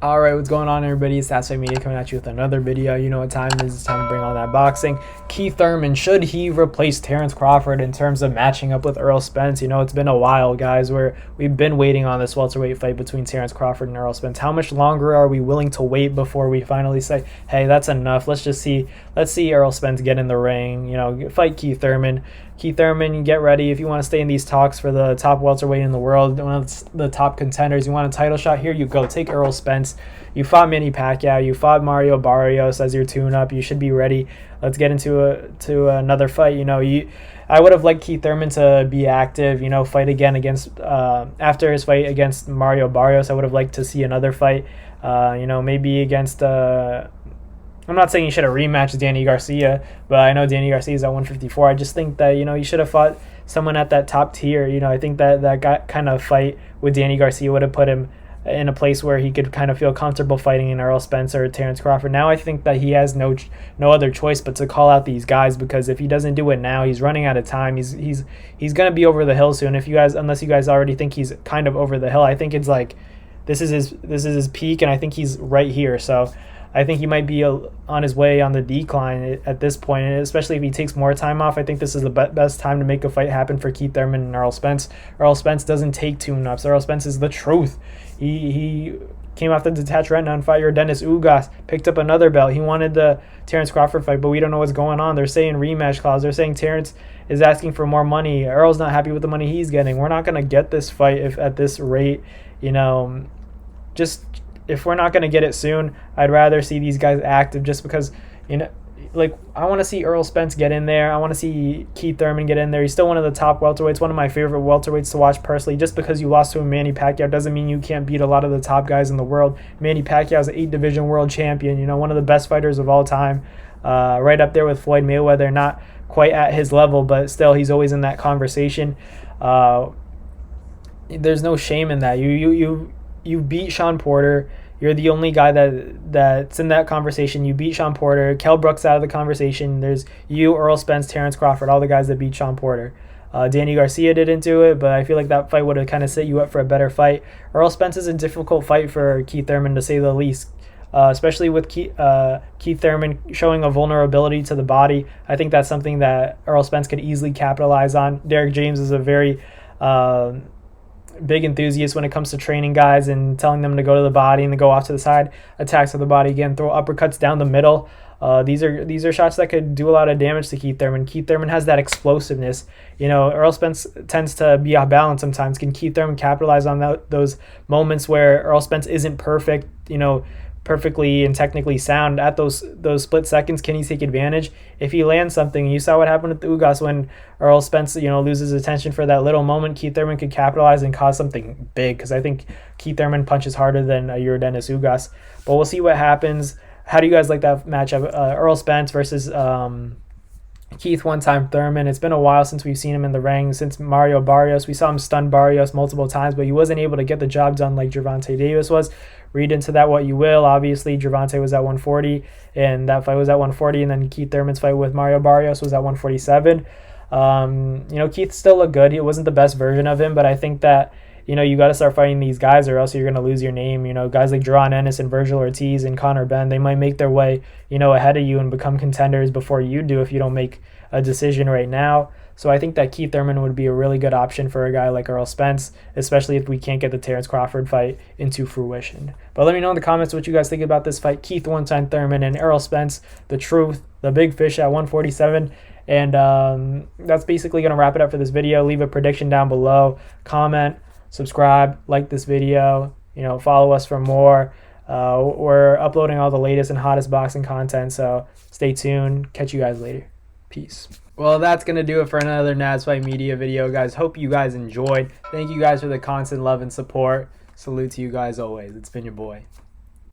Alright, what's going on, everybody? It's DAYYY Media coming at you with another video. You know what time it is. It's time to bring on that boxing. Thurman, should he replace Terrence Crawford in terms of matching up with Errol Spence? You know, it's been a while, guys, where we've been waiting on this welterweight fight between Terrence Crawford and Errol Spence. How much longer are we willing to wait before we finally say, hey, that's enough? Let's see Errol Spence get in the ring, you know, fight Thurman. Thurman, get ready if you want to stay in these talks for the top welterweight in the world, one of the top contenders. You want a title shot? Here you go. Take Errol Spence. You fought Manny Pacquiao. You fought Mario Barrios as your tune-up. You should be ready. Let's get into another fight. You know, I would have liked Thurman to be active. You know, fight again against after his fight against Mario Barrios. I would have liked to see another fight. You know, maybe against. I'm not saying he should have rematched Danny Garcia, but I know Danny Garcia is at 154. I just think that, you know, he should have fought someone at that top tier. You know, I think that kind of fight with Danny Garcia would have put him in a place where he could kind of feel comfortable fighting in Errol Spence or Terrence Crawford. Now I think that he has no other choice but to call out these guys, because if he doesn't do it now, he's running out of time. He's going to be over the hill soon. Unless you guys already think he's kind of over the hill, I think it's like this is his peak, and I think he's right here. So I think he might be on his way on the decline at this point, and especially if he takes more time off. I think this is the best time to make a fight happen for Thurman and Errol Spence. Errol Spence doesn't take tune-ups. Errol Spence is the truth. He came off the detached retina and fought your Dennis Ugas, picked up another belt. He wanted the Terrence Crawford fight, but we don't know what's going on. They're saying rematch clause. They're saying Terrence is asking for more money. Errol's not happy with the money he's getting. We're not going to get this fight if at this rate, you know, if we're not going to get it soon. I'd rather see these guys active, just because, you know, like, I want to see Errol Spence get in there. I want to see Thurman get in there. He's still one of the top welterweights, one of my favorite welterweights to watch personally. Just because you lost to a Manny Pacquiao doesn't mean you can't beat a lot of the top guys in the world. Manny Pacquiao is an 8-division world champion, you know, one of the best fighters of all time, right up there with Floyd Mayweather. Not quite at his level, but still he's always in that conversation. There's no shame in that. You beat Sean Porter. You're the only guy that's in that conversation. You beat Sean Porter. Kell Brook's out of the conversation. There's you, Errol Spence, Terrence Crawford, all the guys that beat Sean Porter. Danny Garcia didn't do it, but I feel like that fight would have kind of set you up for a better fight. Errol Spence is a difficult fight for Thurman, to say the least, especially with Thurman showing a vulnerability to the body. I think that's something that Errol Spence could easily capitalize on. Derek James is a very big enthusiast when it comes to training guys and telling them to go to the body and to go off to the side, attacks to the body again, throw uppercuts down the middle. These are shots that could do a lot of damage to Thurman. Thurman has that explosiveness. You know, Errol Spence tends to be off balance sometimes. Can Thurman capitalize on those moments where Errol Spence isn't perfect, you know, perfectly and technically sound at those split seconds? Can he take advantage? If he lands something, you saw what happened with Ugas when Errol Spence, you know, loses attention for that little moment. Thurman could capitalize and cause something big, because I think Thurman punches harder than your Dennis Ugas. But we'll see what happens. How do you guys like that matchup? Errol Spence versus one-time Thurman. It's been a while since we've seen him in the ring, since Mario Barrios. We saw him stun Barrios multiple times, but he wasn't able to get the job done like Gervonta Davis was. Read into that what you will. Obviously, Gervonta was at 140, and that fight was at 140, and then Thurman's fight with Mario Barrios was at 147. You know, Keith still looked good. It wasn't the best version of him, but I think that, you know, you got to start fighting these guys, or else you're going to lose your name. You know, guys like Jaron Ennis and Virgil Ortiz and Conor Benn, they might make their way, you know, ahead of you and become contenders before you do if you don't make a decision right now. So I think that Thurman would be a really good option for a guy like Errol Spence, especially if we can't get the Terrence Crawford fight into fruition. But let me know in the comments what you guys think about this fight. One-time Thurman and Errol Spence, the truth, the big fish at 147. And that's basically going to wrap it up for this video. Leave a prediction down below. Comment, subscribe, like this video. You know, follow us for more. We're uploading all the latest and hottest boxing content, so stay tuned. Catch you guys later. Peace. Well, that's going to do it for another DAYYY Media video, guys. Hope you guys enjoyed. Thank you guys for the constant love and support. Salute to you guys always. It's been your boy.